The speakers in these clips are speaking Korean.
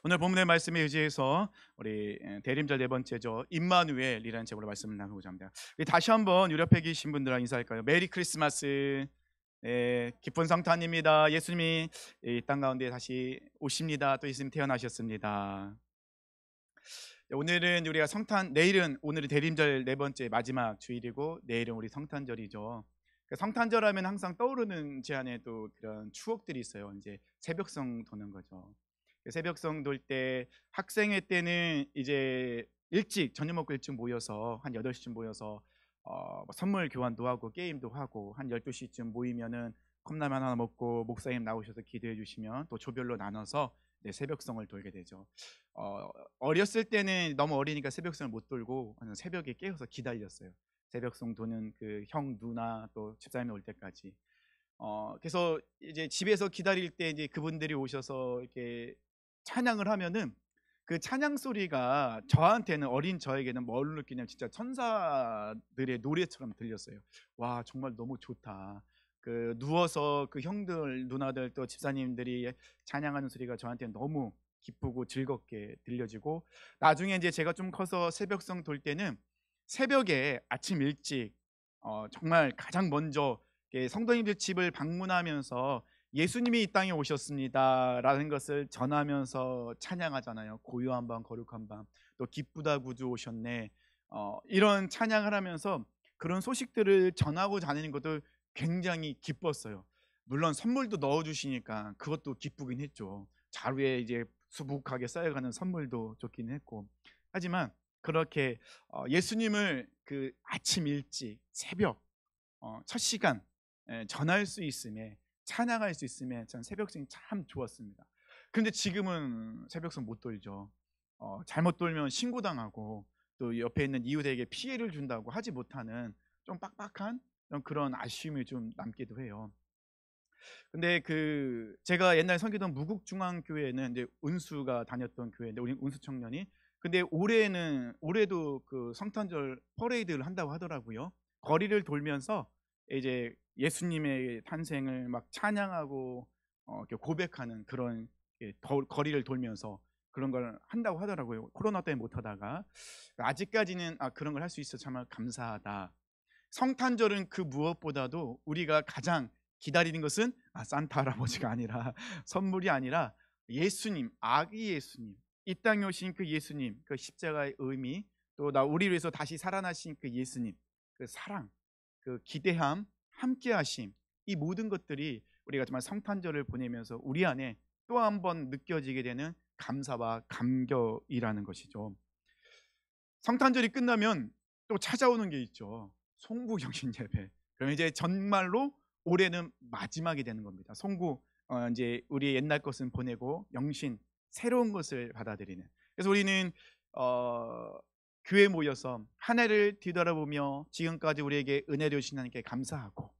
오늘 본문의 말씀에 의지해서 우리 대림절 네 번째죠. 임마누엘이라는 제목으로 말씀을 나누고자 합니다. 우리 다시 한번 유럽에 계신 분들과 인사할까요? 메리 크리스마스. 네, 기쁜 성탄입니다. 예수님이 이 땅 가운데 다시 오십니다. 또 예수님 태어나셨습니다. 네, 오늘은 우리가 내일은 오늘은 대림절 네 번째 마지막 주일이고 내일은 우리 성탄절이죠. 성탄절하면 항상 떠오르는 제 안에 또 그런 추억들이 있어요. 이제 새벽성 도는 거죠. 새벽성 돌 때 학생회 때는 이제 일찍 저녁 먹고 일찍 모여서 한 8시쯤 모여서 뭐 선물 교환도 하고 게임도 하고 한 12시쯤 모이면은 컵라면 하나 먹고 목사님 나오셔서 기도해 주시면 또 조별로 나눠서 네, 새벽성을 돌게 되죠. 어, 어렸을 때는 너무 어리니까 새벽성을 못 돌고 새벽에 깨어서 기다렸어요. 새벽성 도는 그 형 누나 또 집사님이 올 때까지. 그래서 이제 집에서 기다릴 때 이제 그분들이 오셔서 이렇게 찬양을 하면은 그 찬양 소리가 저한테는 어린 저에게는 뭘 느끼냐면 진짜 천사들의 노래처럼 들렸어요. 와, 정말 너무 좋다. 그 누워서 그 형들 누나들 또 집사님들이 찬양하는 소리가 저한테는 너무 기쁘고 즐겁게 들려지고, 나중에 이제 제가 좀 커서 새벽성 돌 때는 새벽에 아침 일찍 정말 가장 먼저 성도님들 집을 방문하면서 예수님이 이 땅에 오셨습니다라는 것을 전하면서 찬양하잖아요. 고요한 밤 거룩한 밤, 또 기쁘다 구주 오셨네, 이런 찬양을 하면서 그런 소식들을 전하고 다니는 것도 굉장히 기뻤어요. 물론 선물도 넣어주시니까 그것도 기쁘긴 했죠. 자루에 이제 수북하게 쌓여가는 선물도 좋긴 했고, 하지만 그렇게 예수님을 그 아침 일찍 새벽 첫 시간 전할 수 있음에, 찬양할 수 있음에 전 새벽성이 참 좋았습니다. 그런데 지금은 새벽성 못 돌죠. 잘못 돌면 신고당하고 또 옆에 있는 이웃에게 피해를 준다고 하지 못하는 좀 빡빡한 그런 아쉬움이 좀 남기도 해요. 근데 그 제가 옛날 섬기던 무국중앙교회는 이제 은수가 다녔던 교회인데, 우리 은수 청년이, 근데 올해도 그 성탄절 퍼레이드를 한다고 하더라고요. 거리를 돌면서 이제 예수님의 탄생을 막 찬양하고 이렇게 고백하는 그런 거리를 돌면서 그런 걸 한다고 하더라고요. 코로나 때문에 못 하다가. 아직까지는 그런 걸 할 수 있어 참 감사하다. 성탄절은 그 무엇보다도 우리가 가장 기다리는 것은 산타 할아버지가 아니라 선물이 아니라 예수님, 아기 예수님, 이 땅에 오신 그 예수님, 그 십자가의 의미, 또 우리를 위해서 다시 살아나신 그 예수님, 그 사랑, 그 기대함, 함께하심, 이 모든 것들이 우리가 정말 성탄절을 보내면서 우리 안에 또 한 번 느껴지게 되는 감사와 감격이라는 것이죠. 성탄절이 끝나면 또 찾아오는 게 있죠. 송구영신 예배. 그럼 이제 정말로 올해는 마지막이 되는 겁니다. 송구, 이제 우리의 옛날 것은 보내고 영신, 새로운 것을 받아들이는. 그래서 우리는 어, 교회 모여서 한 해를 뒤돌아보며 지금까지 우리에게 은혜를 주신 하나님께 감사하고,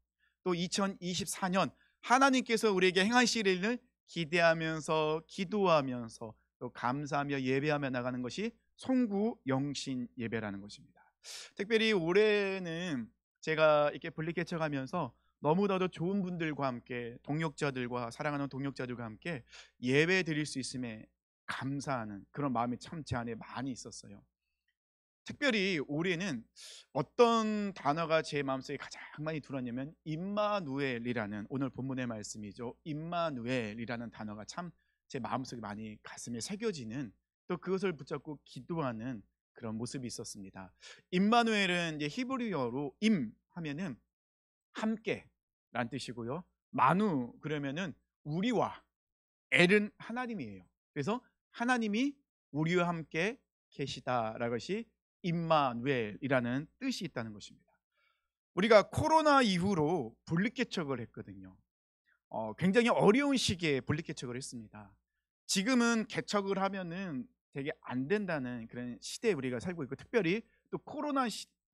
또 2024년 하나님께서 우리에게 행하실 일을 기대하면서 기도하면서 또 감사하며 예배하며 나가는 것이 송구 영신 예배라는 것입니다. 특별히 올해는 제가 이렇게 분리개척하면서 너무나도 좋은 분들과 함께, 동역자들과 사랑하는 동역자들과 함께 예배 드릴 수 있음에 감사하는 그런 마음이 참 제 안에 많이 있었어요. 특별히 올해는 어떤 단어가 제 마음속에 가장 많이 들었냐면 임마누엘이라는, 오늘 본문의 말씀이죠. 임마누엘이라는 단어가 참 제 마음속에 많이 가슴에 새겨지는, 또 그것을 붙잡고 기도하는 그런 모습이 있었습니다. 임마누엘은 이제 히브리어로 임 하면은 함께란 뜻이고요. 마누 그러면은 우리와, 엘은 하나님이에요. 그래서 하나님이 우리와 함께 계시다라는 것이 임마누엘이라는 뜻이 있다는 것입니다. 우리가 코로나 이후로 분리개척을 했거든요. 굉장히 어려운 시기에 분리개척을 했습니다. 지금은 개척을 하면은 되게 안 된다는 그런 시대에 우리가 살고 있고, 특별히 또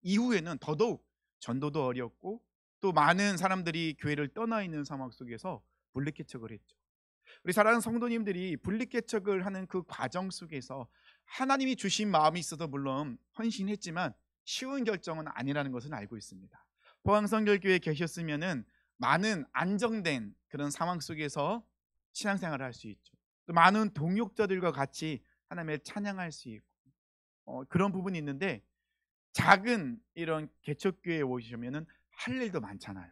이후에는 더더욱 전도도 어렵고 또 많은 사람들이 교회를 떠나 있는 상황 속에서 분리개척을 했죠. 우리 사랑하는 성도님들이 분리개척을 하는 그 과정 속에서 하나님이 주신 마음이 있어서 물론 헌신했지만 쉬운 결정은 아니라는 것은 알고 있습니다. 포항성결교회에 계셨으면은 많은 안정된 그런 상황 속에서 신앙생활을 할 수 있죠. 또 많은 동역자들과 같이 하나님을 찬양할 수 있고 그런 부분이 있는데, 작은 이런 개척교회에 오시면은 할 일도 많잖아요.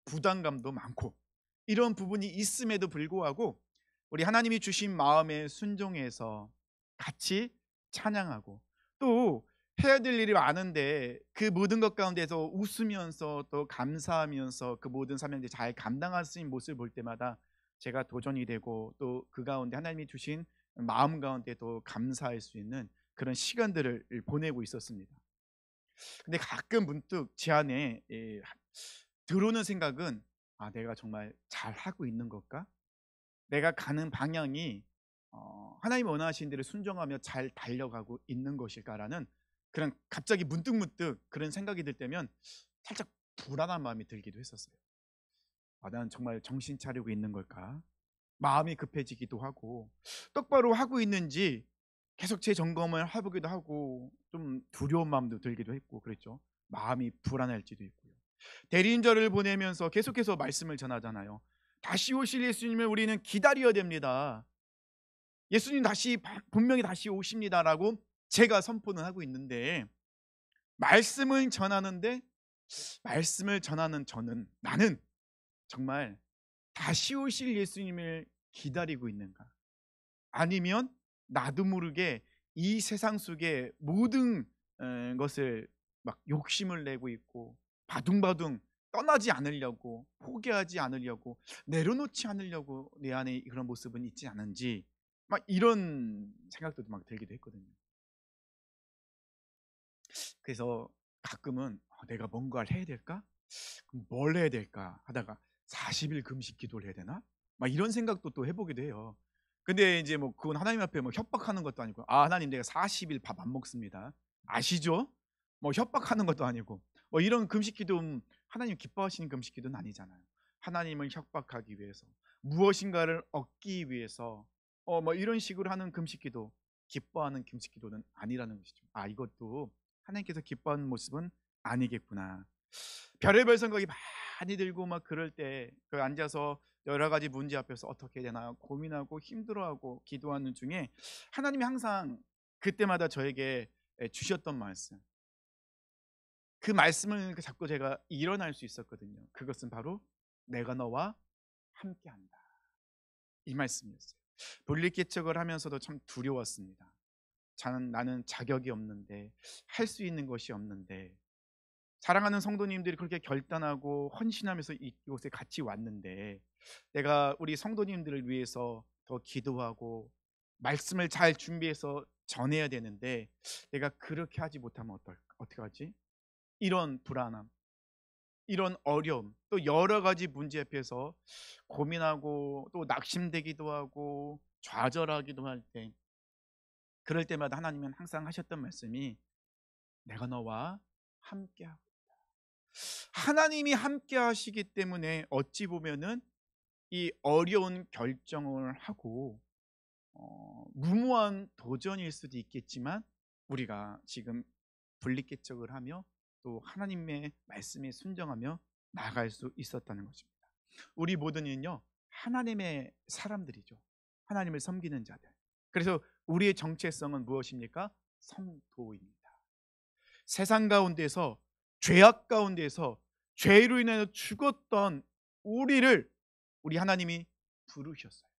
부담감도 많고 이런 부분이 있음에도 불구하고 우리 하나님이 주신 마음에 순종해서 같이 찬양하고, 또 해야 될 일이 많은데 그 모든 것 가운데서 웃으면서 또 감사하면서 그 모든 사명들 잘 감당할 수 있는 모습을 볼 때마다 제가 도전이 되고, 또 그 가운데 하나님이 주신 마음 가운데 또 감사할 수 있는 그런 시간들을 보내고 있었습니다. 근데 가끔 문득 제 안에 들어오는 생각은, 아, 내가 정말 잘하고 있는 걸까? 내가 가는 방향이 하나님이 원하시는 대로 순종하며 잘 달려가고 있는 것일까라는 그런, 갑자기 문득문득 그런 생각이 들 때면 살짝 불안한 마음이 들기도 했었어요. 아, 난 정말 정신 차리고 있는 걸까? 마음이 급해지기도 하고, 똑바로 하고 있는지 계속 제 점검을 해보기도 하고, 좀 두려운 마음도 들기도 했고 그랬죠. 마음이 불안할지도 있고요. 대리인절을 보내면서 계속해서 말씀을 전하잖아요. 다시 오실 예수님을 우리는 기다려야 됩니다. 예수님 다시 분명히 다시 오십니다라고 제가 선포는 하고 있는데, 말씀을 전하는데 말씀을 전하는 나는 정말 다시 오실 예수님을 기다리고 있는가? 아니면 나도 모르게 이 세상 속에 모든 것을 막 욕심을 내고 있고, 바둥바둥 떠나지 않으려고, 포기하지 않으려고, 내려놓지 않으려고 내 안에 그런 모습은 있지 않은지, 막 이런 생각도 막 들기도 했거든요. 그래서 가끔은 내가 뭔가를 해야 될까? 그럼 뭘 해야 될까 하다가 40일 금식 기도를 해야 되나? 막 이런 생각도 또 해보기도 해요. 근데 이제 뭐 그건 하나님 앞에 뭐 협박하는 것도 아니고, 아, 하나님 내가 40일 밥 안 먹습니다, 아시죠? 뭐 협박하는 것도 아니고, 뭐 이런 금식 기도는 하나님 기뻐하시는 금식 기도는 아니잖아요. 하나님을 협박하기 위해서, 무엇인가를 얻기 위해서 뭐 이런 식으로 하는 금식 기도, 기뻐하는 금식 기도는 아니라는 것이죠. 아, 이것도 하나님께서 기뻐하는 모습은 아니겠구나. 별의별 생각이 많이 들고 막 그럴 때 그 앉아서 여러 가지 문제 앞에서 어떻게 해야 되나 고민하고 힘들어하고 기도하는 중에, 하나님이 항상 그때마다 저에게 주셨던 말씀, 그 말씀을 잡고 제가 일어날 수 있었거든요. 그것은 바로 내가 너와 함께한다, 이 말씀이었어요. 분리개척을 하면서도 참 두려웠습니다. 나는 자격이 없는데, 할 수 있는 것이 없는데, 사랑하는 성도님들이 그렇게 결단하고 헌신하면서 이곳에 같이 왔는데, 내가 우리 성도님들을 위해서 더 기도하고 말씀을 잘 준비해서 전해야 되는데, 내가 그렇게 하지 못하면 어떻게 하지? 이런 불안함, 이런 어려움, 또 여러 가지 문제 앞에서 고민하고 또 낙심되기도 하고 좌절하기도 할 때, 그럴 때마다 하나님은 항상 하셨던 말씀이 내가 너와 함께하고, 하나님이 함께 하시기 때문에 어찌 보면은 이 어려운 결정을 하고 무모한 도전일 수도 있겠지만, 우리가 지금 분리개척을 하며 또 하나님의 말씀에 순종하며 나아갈 수 있었다는 것입니다. 우리 모두는요 하나님의 사람들이죠. 하나님을 섬기는 자들. 그래서 우리의 정체성은 무엇입니까? 성도입니다. 세상 가운데서, 죄악 가운데서 죄로 인하여 죽었던 우리 하나님이 부르셨어요.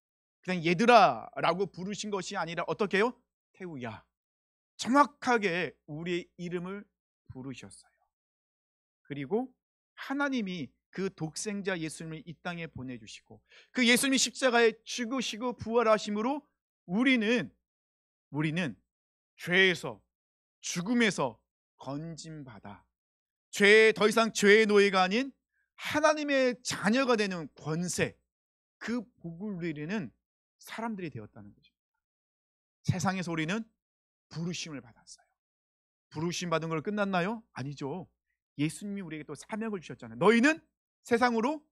그냥 얘들아 라고 부르신 것이 아니라 어떻게 해요? 태우야, 정확하게 우리의 이름을 부르셨어요. 그리고 하나님이 그 독생자 예수님을 이 땅에 보내주시고, 그 예수님이 십자가에 죽으시고 부활하심으로 우리는 죄에서, 죽음에서 건짐받아 더 이상 죄의 노예가 아닌 하나님의 자녀가 되는 권세, 그 복을 누리는 사람들이 되었다는 거죠. 세상에서 우리는 부르심을 받았어요. 부르심 받은 걸 끝났나요? 아니죠. 예수님이 우리에게 또 사명을 주셨잖아요. 너희는 세상으로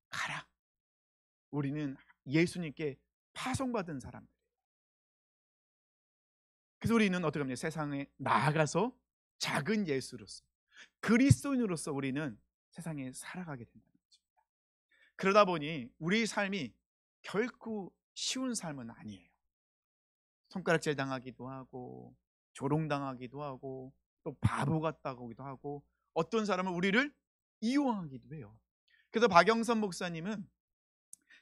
가라. 우리는 예수님께 파송받은 사람들. 그래서 우리는 어떻게 합니까? 세상에 나아가서 작은 예수로서, 그리스도인으로서 우리는 세상에 살아가게 된다는 것입니다. 그러다 보니 우리 삶이 결코 쉬운 삶은 아니에요. 손가락질 당하기도 하고 조롱당하기도 하고 또 바보 같다고도 하고 어떤 사람은 우리를 이용하기도 해요. 그래서 박영선 목사님은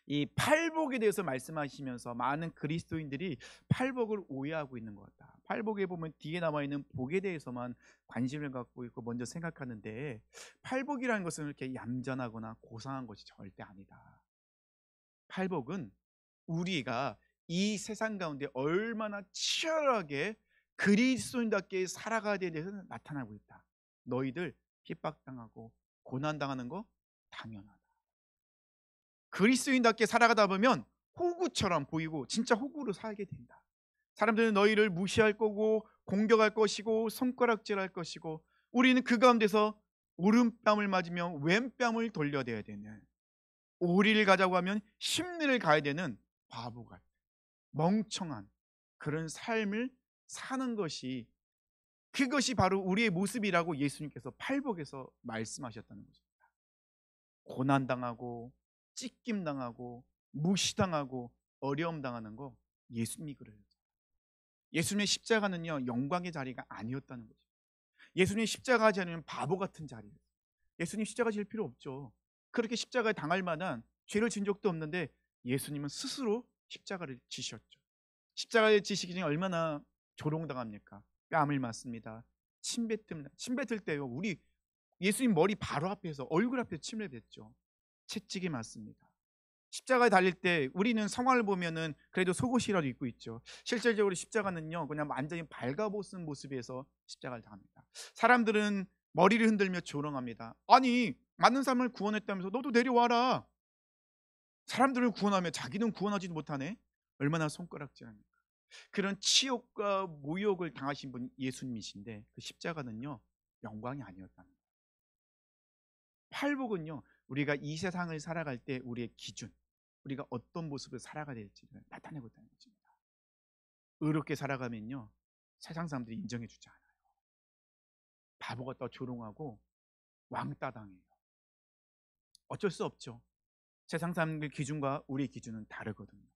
이 팔복에 대해서 말씀하시면서 많은 그리스도인들이 팔복을 오해하고 있는 것 같다. 팔복에 보면 뒤에 나와 있는 복에 대해서만 관심을 갖고 있고 먼저 생각하는데 팔복이라는 것은 이렇게 얌전하거나 고상한 것이 절대 아니다. 팔복은 우리가 이 세상 가운데 얼마나 치열하게 그리스도인답게 살아가야 되는 데서 나타나고 있다. 너희들 핍박당하고 고난당하는 거 당연하다. 그리스도인답게 살아가다 보면 호구처럼 보이고 진짜 호구로 살게 된다. 사람들은 너희를 무시할 거고 공격할 것이고 손가락질할 것이고 우리는 그 가운데서 오른뺨을 맞으며 왼뺨을 돌려대야 되는, 오리를 가자고 하면 십리를 가야 되는 바보 같은 멍청한 그런 삶을 사는 것이, 그것이 바로 우리의 모습이라고 예수님께서 팔복에서 말씀하셨다는 것입니다. 고난당하고 찢김당하고 무시당하고 어려움 당하는 거 예수님이 그래요. 예수님의 십자가는요 영광의 자리가 아니었다는 거죠. 예수님 십자가 하지 않으면 바보 같은 자리예요. 예수님 십자가 질 필요 없죠. 그렇게 십자가에 당할 만한 죄를 진 적도 없는데 예수님은 스스로 십자가를 지셨죠. 십자가에 지시기 전에 얼마나 조롱당합니까? 뺨을 맞습니다. 침 뱉을 때요 우리 예수님 머리 바로 앞에서 얼굴 앞에서 침을 뱉죠. 채찍이 맞습니다. 십자가에 달릴 때 우리는 성화를 보면은 그래도 속옷이라도 입고 있죠. 실질적으로 십자가는요 그냥 완전히 발가벗은 모습에서 십자가를 당합니다. 사람들은 머리를 흔들며 조롱합니다. 아니 맞는 사람을 구원했다면서 너도 내려와라. 사람들을 구원하며 자기는 구원하지도 못하네. 얼마나 손가락질합니까? 그런 치욕과 모욕을 당하신 분이 예수님이신데 그 십자가는요 영광이 아니었다는 거예요. 팔복은요 우리가 이 세상을 살아갈 때 우리의 기준, 우리가 어떤 모습을 살아가야 될지를 나타내고 있다는 것입니다. 의롭게 살아가면요 세상 사람들이 인정해 주지 않아요. 바보 같다 조롱하고 왕따 당해요. 어쩔 수 없죠. 세상 사람들 기준과 우리의 기준은 다르거든요.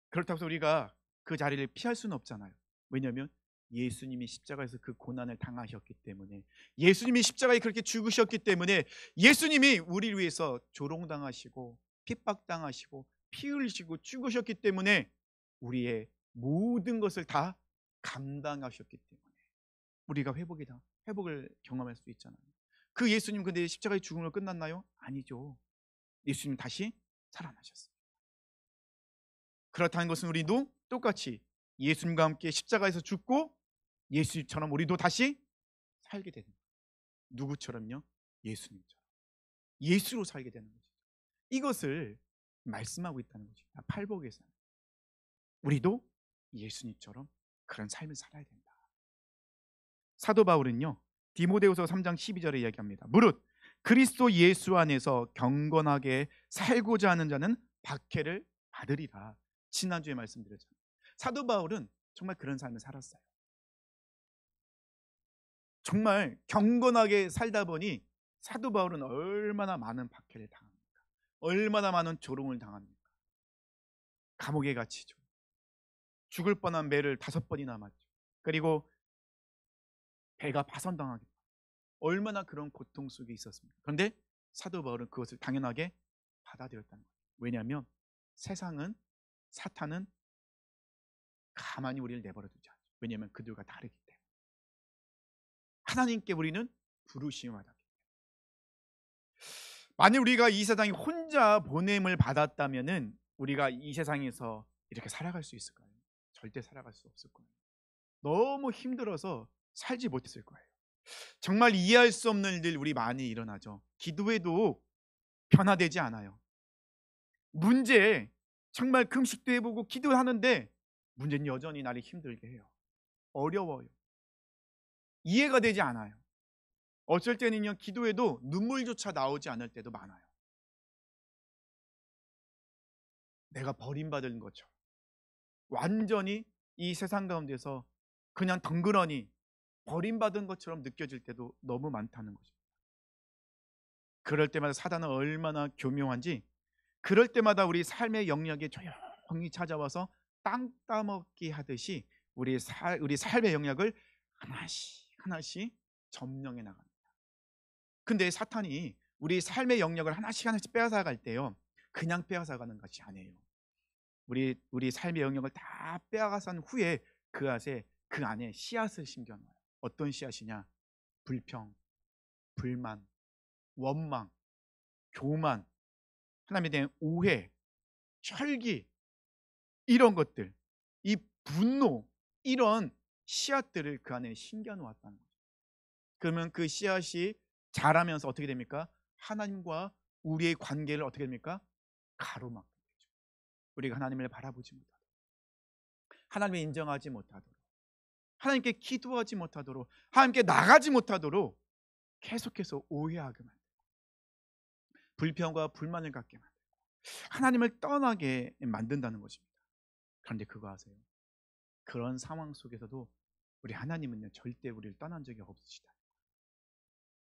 그렇다고 해서 우리가 그 자리를 피할 수는 없잖아요. 왜냐하면 예수님이 십자가에서 그 고난을 당하셨기 때문에, 예수님이 십자가에 그렇게 죽으셨기 때문에, 예수님이 우리를 위해서 조롱당하시고 핍박당하시고 피 흘리시고 죽으셨기 때문에 우리의 모든 것을 다 감당하셨기 때문에 우리가 회복을 경험할 수 있잖아요. 그 예수님 근데 십자가의 죽음으로 끝났나요? 아니죠. 예수님 다시 살아나셨어요. 그렇다는 것은 우리도 똑같이 예수님과 함께 십자가에서 죽고 예수님처럼 우리도 다시 살게 되는 거예요. 누구처럼요? 예수님처럼. 예수로 살게 되는 거죠. 이것을 말씀하고 있다는 것입니다. 팔복에서는 우리도 예수님처럼 그런 삶을 살아야 된다. 사도 바울은요 디모데후서 3장 12절에 이야기합니다. 무릇 그리스도 예수 안에서 경건하게 살고자 하는 자는 박해를 받으리라. 지난주에 말씀드렸잖아요. 사도 바울은 정말 그런 삶을 살았어요. 정말 경건하게 살다 보니 사도 바울은 얼마나 많은 박해를 당합니까? 얼마나 많은 조롱을 당합니까? 감옥에 갇히죠. 죽을 뻔한 매를 5번이나 맞죠. 그리고 배가 파손당하기도 하고 얼마나 그런 고통 속에 있었습니까? 그런데 사도 바울은 그것을 당연하게 받아들였다는 거예요. 왜냐하면 세상은, 사탄은 가만히 우리를 내버려 두지 않죠. 왜냐하면 그들과 다르기 때문에. 하나님께 우리는 부르심을 받았기 때문에. 만약 우리가 이 세상에 혼자 보냄을 받았다면은 우리가 이 세상에서 이렇게 살아갈 수 있을까요? 절대 살아갈 수 없을 거예요. 너무 힘들어서 살지 못했을 거예요. 정말 이해할 수 없는 일들 우리 많이 일어나죠. 기도해도 변화되지 않아요. 문제 정말 금식도 해보고 기도하는데 문제는 여전히 나를 힘들게 해요. 어려워요. 이해가 되지 않아요. 어쩔 때는요 기도해도 눈물조차 나오지 않을 때도 많아요. 내가 버림받은 것처럼 완전히 이 세상 가운데서 그냥 덩그러니 버림받은 것처럼 느껴질 때도 너무 많다는 거죠. 그럴 때마다 사단은 얼마나 교묘한지, 그럴 때마다 우리 삶의 영역에 조용히 찾아와서 땅 따먹기 하듯이 우리 삶의 영역을 하나씩 하나씩 점령해 나갑니다. 근데 사탄이 우리 삶의 영역을 하나씩 하나씩 빼앗아 갈 때요, 그냥 빼앗아 가는 것이 아니에요. 우리 삶의 영역을 다 빼앗은 후에 그 안에 씨앗을 심겨놔요. 어떤 씨앗이냐? 불평, 불만, 원망, 교만, 하나님에 대한 오해, 혈기, 이런 것들, 이 분노, 이런 씨앗들을 그 안에 심겨 놓았다는 거죠. 그러면 그 씨앗이 자라면서 어떻게 됩니까? 하나님과 우리의 관계를 어떻게 됩니까? 가로막게 되죠. 우리가 하나님을 바라보지 못하도록, 하나님을 인정하지 못하도록, 하나님께 기도하지 못하도록, 하나님께 나가지 못하도록 계속해서 오해하게 만들고, 불평과 불만을 갖게 만들고, 하나님을 떠나게 만든다는 것입니다. 그런데 그거 아세요? 그런 상황 속에서도 우리 하나님은요, 절대 우리를 떠난 적이 없으시다.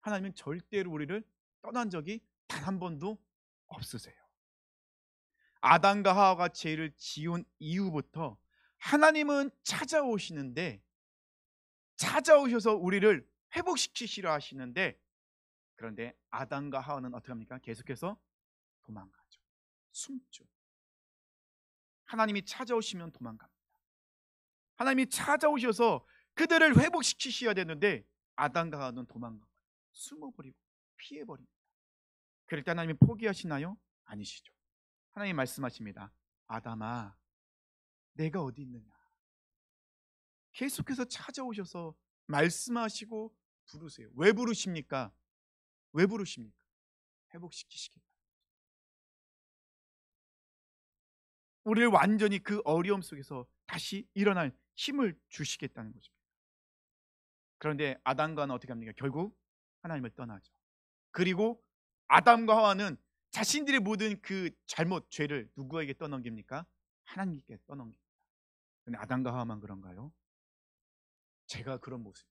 하나님은 절대로 우리를 떠난 적이 단 한 번도 없으세요. 아담과 하와가 죄를 지은 이후부터 하나님은 찾아오시는데, 찾아오셔서 우리를 회복시키시려 하시는데, 그런데 아담과 하와는 어떻게 합니까? 계속해서 도망가죠. 숨죠. 하나님이 찾아오시면 도망갑니다. 하나님이 찾아오셔서 그들을 회복시키셔야 되는데 아담과 하와는 도망가고 숨어버리고 피해버립니다. 그럴 때 하나님이 포기하시나요? 아니시죠. 하나님 말씀하십니다. 아담아, 내가 어디 있느냐? 계속해서 찾아오셔서 말씀하시고 부르세요. 왜 부르십니까? 왜 부르십니까? 회복시키시겠다. 우리를 완전히 그 어려움 속에서 다시 일어날 힘을 주시겠다는 것입니다. 그런데 아담과는 어떻게 합니까? 결국 하나님을 떠나죠. 그리고 아담과 하와는 자신들의 모든 그 잘못, 죄를 누구에게 떠넘깁니까? 하나님께 떠넘깁니다. 그런데 아담과 하와만 그런가요? 제가 그런 모습,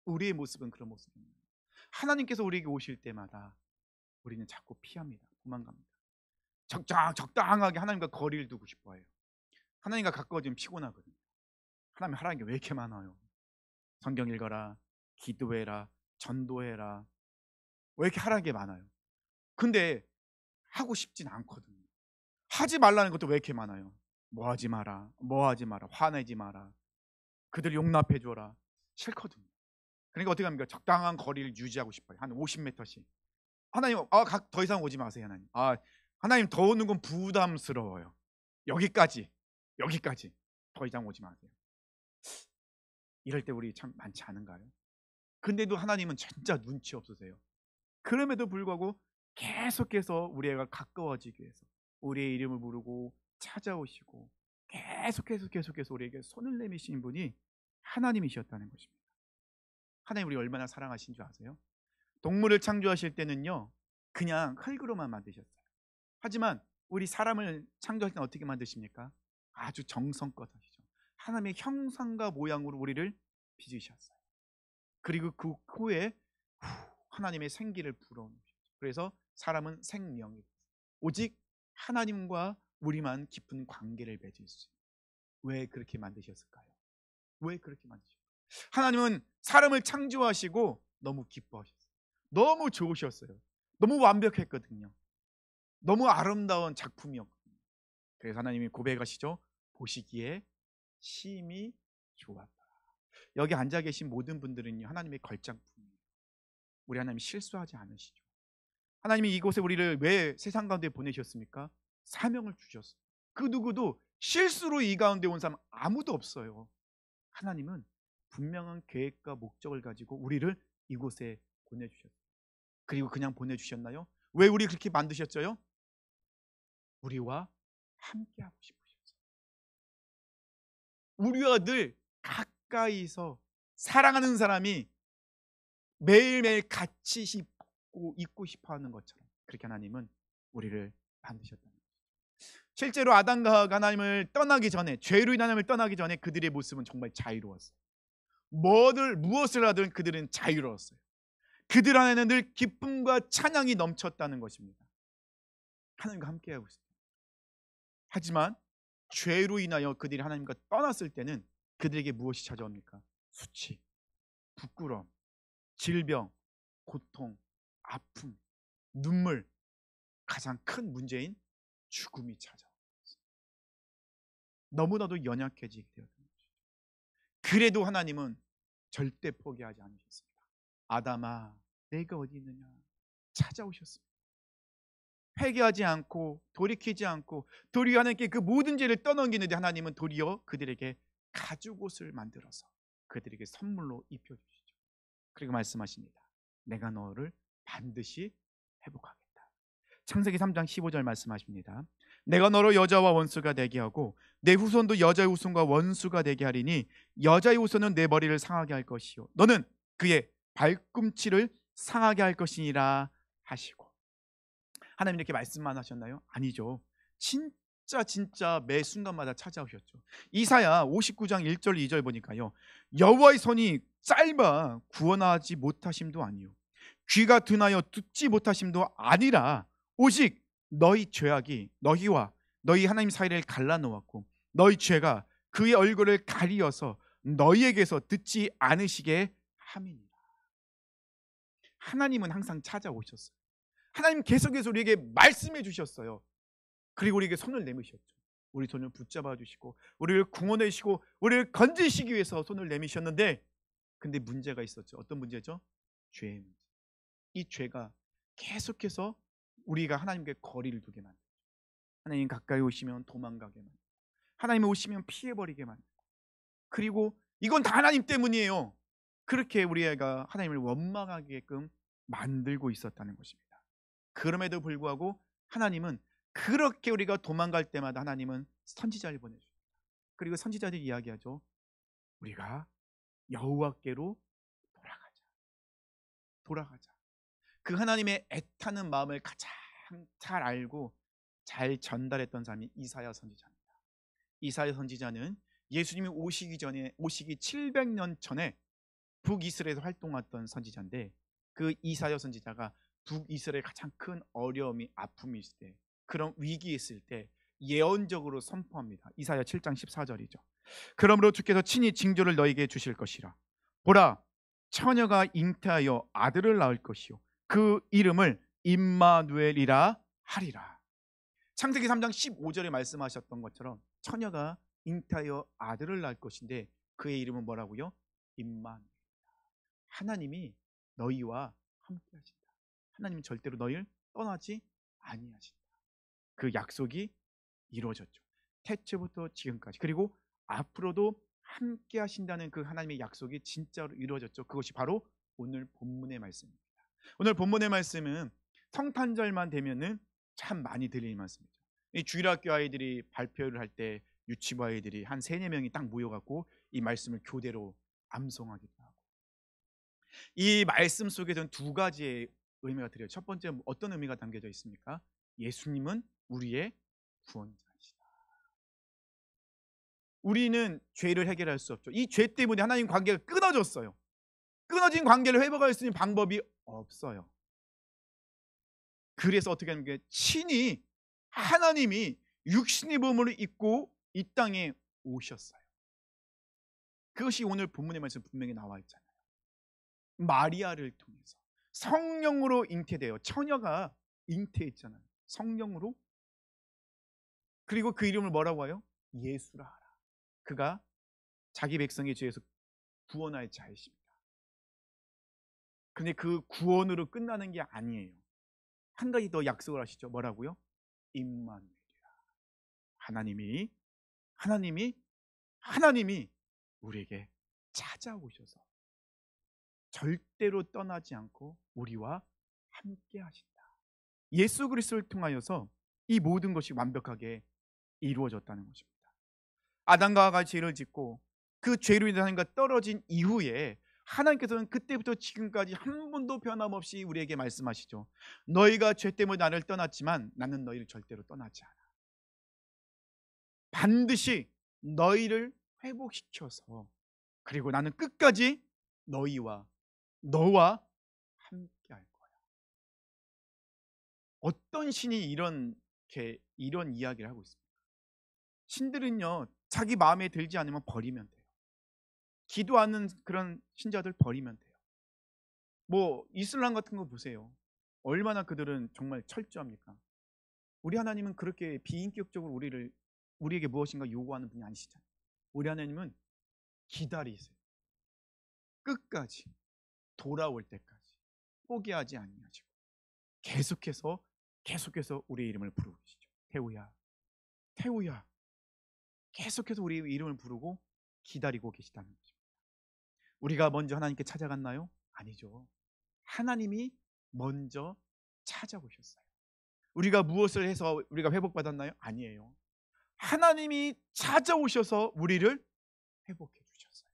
우리의 모습은 그런 모습입니다. 하나님께서 우리에게 오실 때마다 우리는 자꾸 피합니다. 도망갑니다. 적당하게 하나님과 거리를 두고 싶어해요. 하나님과 가까워지면 피곤하거든요. 하나님 하라는 게 왜 이렇게 많아요? 성경 읽어라, 기도해라, 전도해라, 왜 이렇게 하라는 게 많아요? 근데 하고 싶진 않거든요. 하지 말라는 것도 왜 이렇게 많아요? 뭐 하지 마라, 화내지 마라, 그들 용납해 줘라. 싫거든요. 그러니까 어떻게 합니까? 적당한 거리를 유지하고 싶어요. 한 50m씩. 하나님, 더 이상 오지 마세요. 하나님 더 오는 건 부담스러워요. 여기까지 더 이상 오지 마세요. 이럴 때 우리 참 많지 않은가요? 근데도 하나님은 진짜 눈치 없으세요. 그럼에도 불구하고 계속해서 우리가 가까워지기 위해서 우리의 이름을 부르고 찾아오시고 계속해서 우리에게 손을 내미신 분이 하나님이셨다는 것입니다. 하나님 우리 얼마나 사랑하신 줄 아세요? 동물을 창조하실 때는요, 그냥 흙으로만 만드셨어요. 하지만 우리 사람을 창조할 때는 어떻게 만드십니까? 아주 정성껏 하시죠. 하나님의 형상과 모양으로 우리를 빚으셨어요. 그리고 그 후에 하나님의 생기를 불어넣으셨죠. 그래서 사람은 생명이 됐어요. 오직 하나님과 우리만 깊은 관계를 맺을 수 있어요. 왜 그렇게 만드셨을까요? 왜 그렇게 만드셨을까요? 하나님은 사람을 창조하시고 너무 기뻐하셨어요. 너무 좋으셨어요. 너무 완벽했거든요. 너무 아름다운 작품이었거든요. 그래서 하나님이 고백하시죠. 보시기에 심히 좋았다. 여기 앉아 계신 모든 분들은요, 하나님의 걸작품이에요. 우리 하나님 실수하지 않으시죠. 하나님이 이곳에 우리를 왜 세상 가운데 보내셨습니까? 사명을 주셨어요. 그 누구도 실수로 이 가운데 온 사람 아무도 없어요. 하나님은 분명한 계획과 목적을 가지고 우리를 이곳에 보내주셨어요. 그리고 그냥 보내주셨나요? 왜 우리 그렇게 만드셨어요? 우리와 함께하고 싶으셨어요. 우리와 늘 가까이서 사랑하는 사람이 매일매일 같이 있고 싶어하는 것처럼 그렇게 하나님은 우리를 만드셨다는 거죠. 실제로 아담과 하와가 하나님을 떠나기 전에, 죄로 인한 하나님을 떠나기 전에 그들의 모습은 정말 자유로웠어요. 무엇을 하든 그들은 자유로웠어요. 그들 안에는 늘 기쁨과 찬양이 넘쳤다는 것입니다. 하나님과 함께하고 있습니다. 하지만 죄로 인하여 그들이 하나님과 떠났을 때는 그들에게 무엇이 찾아옵니까? 수치, 부끄러움, 질병, 고통, 아픔, 눈물, 가장 큰 문제인 죽음이 찾아옵니다. 너무나도 연약해지게 되었던 것이죠. 그래도 하나님은 절대 포기하지 않으셨습니다. 아담아, 내가 어디 있느냐? 찾아오셨습니다. 회개하지 않고 돌이키지 않고 도리어 하나님께 그 모든 죄를 떠넘기는데 하나님은 도리어 그들에게 가죽옷을 만들어서 그들에게 선물로 입혀주시죠. 그리고 말씀하십니다. 내가 너를 반드시 회복하겠다. 창세기 3장 15절 말씀하십니다. 내가 너로 여자와 원수가 되게 하고 내 후손도 여자의 후손과 원수가 되게 하리니 여자의 후손은 내 머리를 상하게 할 것이요 너는 그의 발꿈치를 상하게 할 것이니라 하시고. 하나님 이렇게 말씀만 하셨나요? 아니죠. 진짜 매 순간마다 찾아오셨죠. 이사야 59장 1절 2절 보니까요, 여호와의 손이 짧아 구원하지 못하심도 아니요 귀가 둔하여 듣지 못하심도 아니라 오직 너희 죄악이 너희와 너희 하나님 사이를 갈라놓았고 너희 죄가 그의 얼굴을 가리어서 너희에게서 듣지 않으시게 함이니라. 하나님은 항상 찾아오셨어요. 하나님 계속해서 우리에게 말씀해 주셨어요. 그리고 우리에게 손을 내미셨죠. 우리 손을 붙잡아 주시고 우리를 구원해 주시고 우리를 건지시기 위해서 손을 내미셨는데, 근데 문제가 있었죠. 어떤 문제죠? 죄의 문제. 이 죄가 계속해서 우리가 하나님께 거리를 두게 만들죠. 하나님 가까이 오시면 도망가게 만들고 하나님 오시면 피해버리게 만들고, 그리고 이건 다 하나님 때문이에요. 그렇게 우리가 하나님을 원망하게끔 만들고 있었다는 것입니다. 그럼에도 불구하고 하나님은 그렇게 우리가 도망갈 때마다 하나님은 선지자를 보내줍니다. 그리고 선지자들이 이야기하죠. 우리가 여호와께로 돌아가자. 그 하나님의 애타는 마음을 가장 잘 알고 잘 전달했던 사람이 이사야 선지자입니다. 이사야 선지자는 예수님이 오시기 700년 전에 북이스라엘에서 활동했던 선지자인데, 그 이사야 선지자가 북이스라엘의 가장 큰 어려움이 아픔이 있을 때, 그런 위기에 있을 때 예언적으로 선포합니다. 이사야 7장 14절이죠. 그러므로 주께서 친히 징조를 너에게 주실 것이라. 보라, 처녀가 잉태하여 아들을 낳을 것이요 그 이름을 임마누엘이라 하리라. 창세기 3장 15절에 말씀하셨던 것처럼 처녀가 잉태하여 아들을 낳을 것인데 그의 이름은 뭐라고요? 임마누엘. 하나님이 너희와 함께 하신다. 하나님은 절대로 너희를 떠나지 아니하신다. 그 약속이 이루어졌죠. 태초부터 지금까지, 그리고 앞으로도 함께 하신다는 그 하나님의 약속이 진짜로 이루어졌죠. 그것이 바로 오늘 본문의 말씀입니다. 오늘 본문의 말씀은 성탄절만 되면은 참 많이 들리는 말씀이죠. 이 주일학교 아이들이 발표를 할 때 유치부 아이들이 한 3-4명이 딱 모여갖고 이 말씀을 교대로 암송하기도 하고, 이 말씀 속에서는 두 가지의 의미가 들어요. 첫 번째, 어떤 의미가 담겨져 있습니까? 예수님은 우리의 구원자이시다. 우리는 죄를 해결할 수 없죠. 이 죄 때문에 하나님 관계가 끊어졌어요. 끊어진 관계를 회복할 수 있는 방법이 없어요. 그래서 어떻게 하는 게, 친히 하나님이 육신의 몸을 입고 이 땅에 오셨어요. 그것이 오늘 본문의 말씀 분명히 나와 있잖아요. 마리아를 통해서 성령으로 잉태돼요. 처녀가 잉태했잖아요. 성령으로. 그리고 그 이름을 뭐라고 해요? 예수라 하라. 그가 자기 백성의 죄에서 구원할 자이십니다. 근데 그 구원으로 끝나는 게 아니에요. 한 가지 더 약속을 하시죠. 뭐라고요? 임마누엘이라. 하나님이 우리에게 찾아오셔서 절대로 떠나지 않고 우리와 함께 하신다. 예수 그리스도를 통하여서 이 모든 것이 완벽하게 이루어졌다는 것입니다. 아담과 하와가 죄를 짓고 그 죄로 인해서 하나님과 떨어진 이후에 하나님께서는 그때부터 지금까지 한 번도 변함없이 우리에게 말씀하시죠. 너희가 죄 때문에 나를 떠났지만 나는 너희를 절대로 떠나지 않아. 반드시 너희를 회복시켜서, 그리고 나는 끝까지 너와 함께 할 거야. 어떤 신이 이런 이야기를 하고 있습니까? 신들은요, 자기 마음에 들지 않으면 버리면 돼요. 기도하는 그런 신자들 버리면 돼요. 뭐 이슬람 같은 거 보세요. 얼마나 그들은 정말 철저합니까? 우리 하나님은 그렇게 비인격적으로 우리에게 무엇인가 요구하는 분이 아니시잖아요. 우리 하나님은 기다리세요. 끝까지 돌아올 때까지 포기하지 아니하시고 계속해서 우리의 이름을 부르고 계시죠. 태우야, 태우야. 계속해서 우리의 이름을 부르고 기다리고 계시다는 거죠. 우리가 먼저 하나님께 찾아갔나요? 아니죠. 하나님이 먼저 찾아오셨어요. 우리가 무엇을 해서 우리가 회복받았나요? 아니에요. 하나님이 찾아오셔서 우리를 회복해 주셨어요.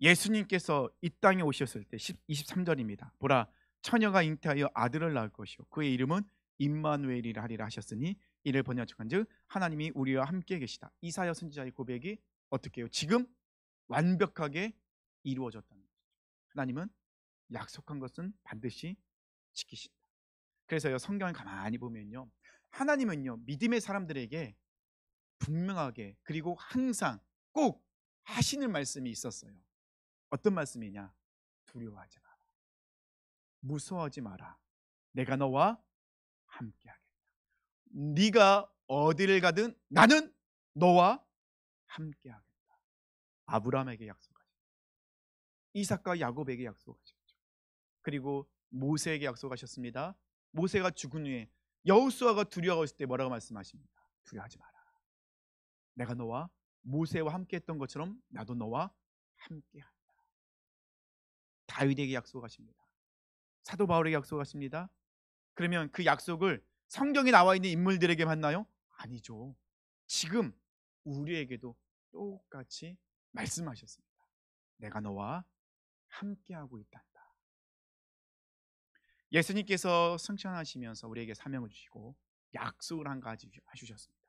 예수님께서 이 땅에 오셨을 때 23절입니다. 보라, 처녀가 잉태하여 아들을 낳을 것이요 그의 이름은 임마누엘이라 하리라 하셨으니 이를 번역한즉 하나님이 우리와 함께 계시다. 이사야 선지자의 고백이 어떻게 해요? 지금 완벽하게 이루어졌다는 거죠. 하나님은 약속한 것은 반드시 지키신다. 그래서요, 성경을 가만히 보면요, 하나님은요 믿음의 사람들에게 분명하게 그리고 항상 꼭 하시는 말씀이 있었어요. 어떤 말씀이냐? 두려워하지 마라, 무서워하지 마라, 내가 너와 함께하겠다. 네가 어디를 가든 나는 너와 함께하겠다. 아브라함에게 약속하셨죠. 이삭과 야곱에게 약속하셨죠. 그리고 모세에게 약속하셨습니다. 모세가 죽은 후에 여호수아가 두려워했을 때 뭐라고 말씀하십니까? 두려워하지 마라, 내가 너와 모세와 함께했던 것처럼 나도 너와 함께한다. 다윗에게 약속하십니다. 사도 바울에게 약속하십니다. 그러면 그 약속을 성경에 나와 있는 인물들에게 맞나요? 아니죠. 지금 우리에게도 똑같이 말씀하셨습니다. 내가 너와 함께하고 있단다. 예수님께서 승천하시면서 우리에게 사명을 주시고 약속을 한 가지 해주셨습니다.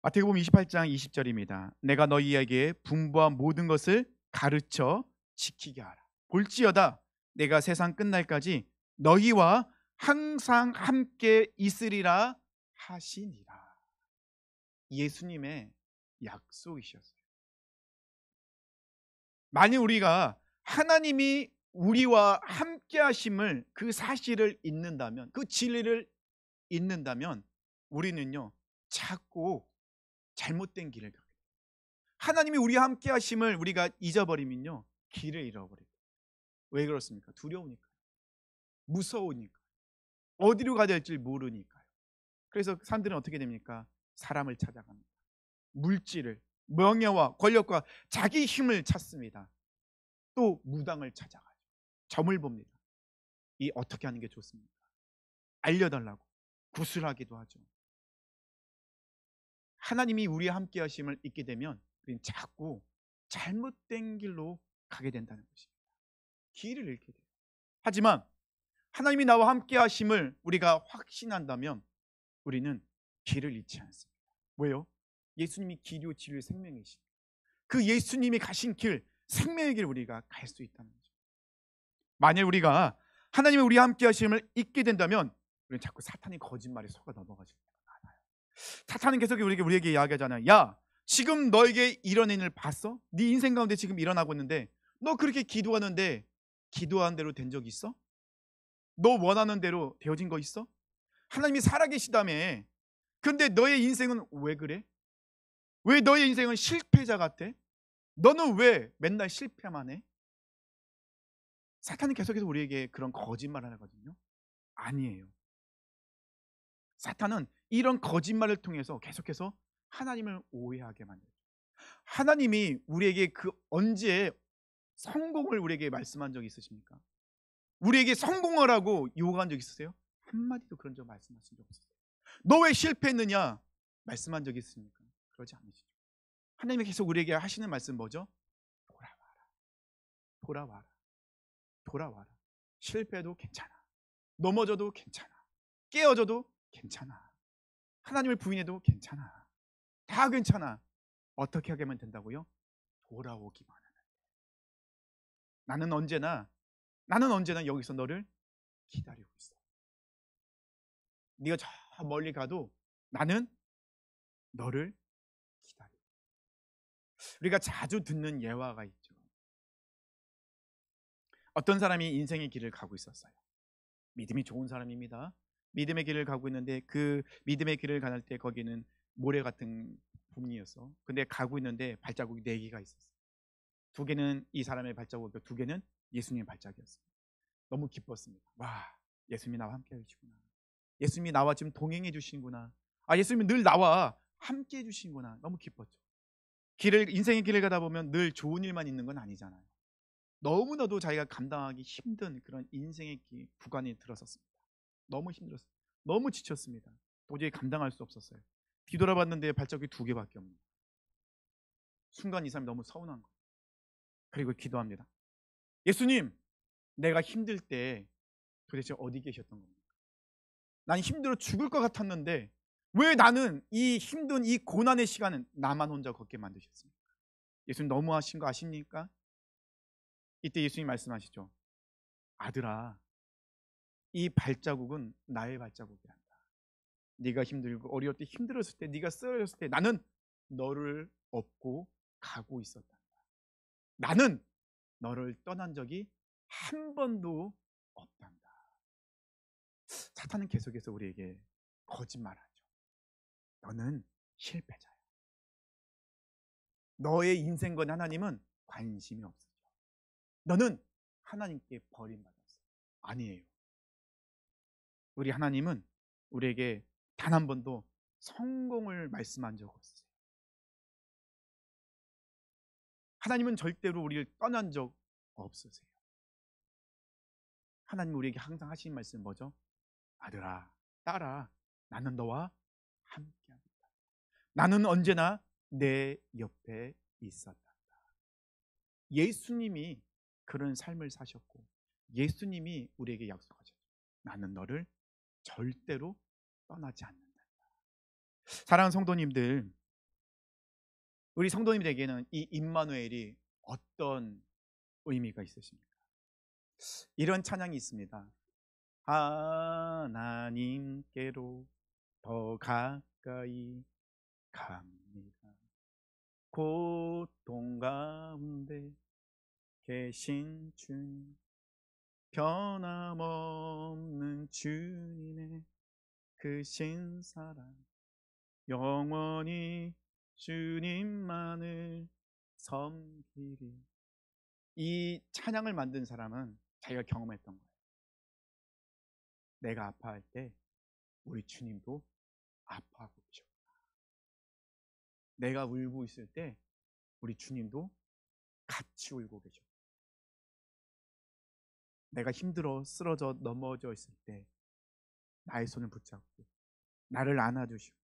마태복음 28장 20절입니다. 내가 너희에게 분부한 모든 것을 가르쳐 지키게 하라. 볼지어다 내가 세상 끝날까지 너희와 항상 함께 있으리라 하시니라. 예수님의 약속이셨어요. 만일 우리가 하나님이 우리와 함께 하심을, 그 사실을 잊는다면, 그 진리를 잊는다면 우리는요 자꾸 잘못된 길을 가게 돼요. 하나님이 우리와 함께 하심을 우리가 잊어버리면요 길을 잃어버려요. 왜 그렇습니까? 두려우니까요. 무서우니까요. 어디로 가야 될지 모르니까요. 그래서 사람들은 어떻게 됩니까? 사람을 찾아갑니다. 물질을, 명예와 권력과 자기 힘을 찾습니다. 또 무당을 찾아가요. 점을 봅니다. 이 어떻게 하는 게 좋습니까? 알려달라고 구술하기도 하죠. 하나님이 우리와 함께 하심을 잊게 되면 우리는 자꾸 잘못된 길로 가게 된다는 것입니다. 길을 잃게 돼요. 하지만 하나님이 나와 함께 하심을 우리가 확신한다면 우리는 길을 잃지 않습니다. 왜요? 예수님이 길이요 진리요 생명이시니 그 예수님이 가신 길, 생명의 길 우리가 갈 수 있다는 거죠. 만일 우리가 하나님이 우리와 함께 하심을 잊게 된다면 우리는 자꾸 사탄의 거짓말에 속아 넘어가실 때가 많아요. 사탄은 계속 우리에게 이야기하잖아요. 야, 지금 너에게 이런 일을 봤어? 네 인생 가운데 지금 일어나고 있는데 너 그렇게 기도하는데 기도한 대로 된 적 있어? 너 원하는 대로 되어진 거 있어? 하나님이 살아계시다며. 근데 너의 인생은 왜 그래? 왜 너의 인생은 실패자 같아? 너는 왜 맨날 실패만 해? 사탄은 계속해서 우리에게 그런 거짓말을 하거든요. 아니에요. 사탄은 이런 거짓말을 통해서 계속해서 하나님을 오해하게 만들어요. 하나님이 우리에게 그 언제 성공을 우리에게 말씀한 적이 있으십니까? 우리에게 성공하라고 요구한 적 있으세요? 한마디도 그런 적 말씀하신 적 없으세요? 너 왜 실패했느냐? 말씀한 적이 있습니까? 그러지 않으시죠. 하나님이 계속 우리에게 하시는 말씀 뭐죠? 돌아와라, 돌아와라, 돌아와라. 실패도 괜찮아, 넘어져도 괜찮아, 깨어져도 괜찮아, 하나님을 부인해도 괜찮아, 다 괜찮아. 어떻게 하면 된다고요? 돌아오기만 하면. 나는 언제나 여기서 너를 기다리고 있어. 네가 저 멀리 가도 나는 너를 기다려. 우리가 자주 듣는 예화가 있죠. 어떤 사람이 인생의 길을 가고 있었어요. 믿음이 좋은 사람입니다. 믿음의 길을 가고 있는데 그 믿음의 길을 가는 때 거기는 모래 같은 부분이었어. 근데 가고 있는데 발자국이 4개가 있었어. 2개는 이 사람의 발자국이고 2개는 예수님의 발자국이었어요. 너무 기뻤습니다. 와, 예수님이 나와 함께 해주시구나. 예수님이 나와 지금 동행해 주시는구나. 아, 예수님이 늘 나와 함께 해주시는구나. 너무 기뻤죠. 인생의 길을 가다 보면 늘 좋은 일만 있는 건 아니잖아요. 너무나도 자기가 감당하기 힘든 그런 인생의 구간이 들어섰습니다. 너무 힘들었어요. 너무 지쳤습니다. 도저히 감당할 수 없었어요. 뒤돌아봤는데 발자국이 2개밖에 없는 거예요. 순간 이 사람이 너무 서운한 거예요. 그리고 기도합니다. 예수님, 내가 힘들 때 도대체 어디 계셨던 겁니까? 난 힘들어 죽을 것 같았는데 왜 나는 이 힘든 이 고난의 시간은 나만 혼자 걷게 만드셨습니까? 예수님 너무하신 거 아십니까? 이때 예수님 말씀하시죠. 아들아, 이 발자국은 나의 발자국이란다. 네가 힘들고 어려울 때 힘들었을 때 네가 쓰러졌을 때 나는 너를 업고 가고 있었단다. 나는 너를 떠난 적이 한 번도 없단다. 사탄은 계속해서 우리에게 거짓말하죠. 너는 실패자야. 너의 인생과 하나님은 관심이 없어져. 너는 하나님께 버림받았어. 아니에요. 우리 하나님은 우리에게 단 한 번도 성공을 말씀한 적 없어요. 하나님은 절대로 우리를 떠난 적 없으세요. 하나님은 우리에게 항상 하시는 말씀은 뭐죠? 아들아, 딸아, 나는 너와 함께하겠다. 나는 언제나 내 옆에 있었다. 예수님이 그런 삶을 사셨고 예수님이 우리에게 약속하셨죠. 나는 너를 절대로 떠나지 않는다. 사랑하는 성도님들, 우리 성도님들에게는 이 임마누엘이 어떤 의미가 있으십니까? 이런 찬양이 있습니다. 하나님께로 더 가까이 갑니다. 고통 가운데 계신 주님, 변함없는 주님의 크신 사랑, 영원히 주님만을 섬기리. 이 찬양을 만든 사람은 자기가 경험했던 거예요. 내가 아파할 때 우리 주님도 아파하고 계셨구나. 내가 울고 있을 때 우리 주님도 같이 울고 계셨구나. 내가 힘들어 쓰러져 넘어져 있을 때 나의 손을 붙잡고 나를 안아주시고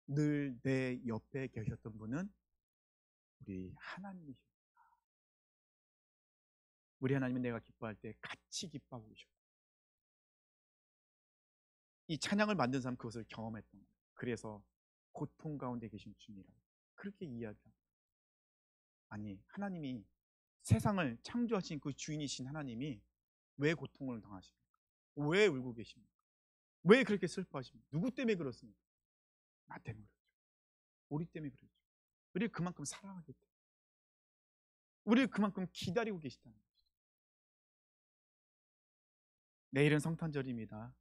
늘 내 옆에 계셨던 분은 우리 하나님이십니다. 우리 하나님은 내가 기뻐할 때 같이 기뻐하고 계셨고, 이 찬양을 만든 사람 그것을 경험했던 거예요. 그래서 고통 가운데 계신 주님이라고 그렇게 이야기합니다. 아니, 하나님이 세상을 창조하신 그 주인이신 하나님이 왜 고통을 당하십니까? 왜 울고 계십니까? 왜 그렇게 슬퍼하십니까? 누구 때문에 그렇습니까? 나 때문에 그렇죠. 우리 때문에 그렇죠. 우리를 그만큼 사랑하기 때문에, 우리를 그만큼 기다리고 계시다는 거죠. 내일은 성탄절입니다.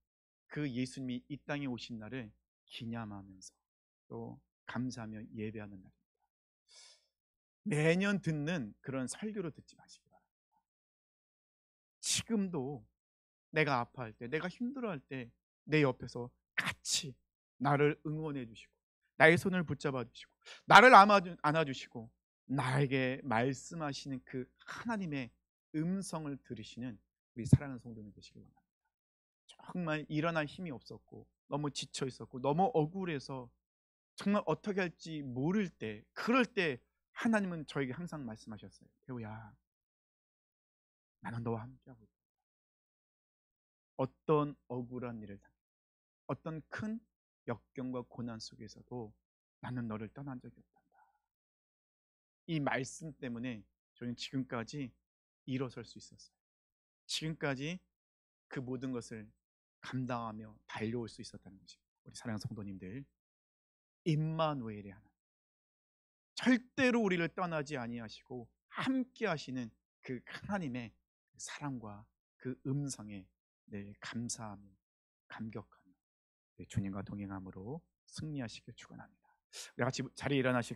그 예수님이 이 땅에 오신 날을 기념하면서 또 감사하며 예배하는 날입니다. 매년 듣는 그런 설교로 듣지 마시기 바랍니다. 지금도 내가 아파할 때, 내가 힘들어할 때 내 옆에서 같이 나를 응원해 주시고 나의 손을 붙잡아 주시고 나를 안아주시고 나에게 말씀하시는 그 하나님의 음성을 들으시는 우리 사랑하는 성도님 되시길 원합니다. 정말 일어날 힘이 없었고 너무 지쳐 있었고 너무 억울해서 정말 어떻게 할지 모를 때, 그럴 때 하나님은 저에게 항상 말씀하셨어요. 배우야, 나는 너와 함께하고 있다. 어떤 억울한 일을 당해, 어떤 큰 역경과 고난 속에서도 나는 너를 떠난 적이 없단다. 이 말씀 때문에 저는 지금까지 일어설 수 있었어요. 지금까지 그 모든 것을 감당하며 달려올 수 있었다는 것입니다. 우리 사랑하는 성도님들, 임마누엘의 하나님, 절대로 우리를 떠나지 아니하시고 함께 하시는 그 하나님의 사랑과 그 음성에 늘 감사하며 감격하며 주님과 동행함으로 승리하시길 축원합니다. 우리 같이 자리에 일어나실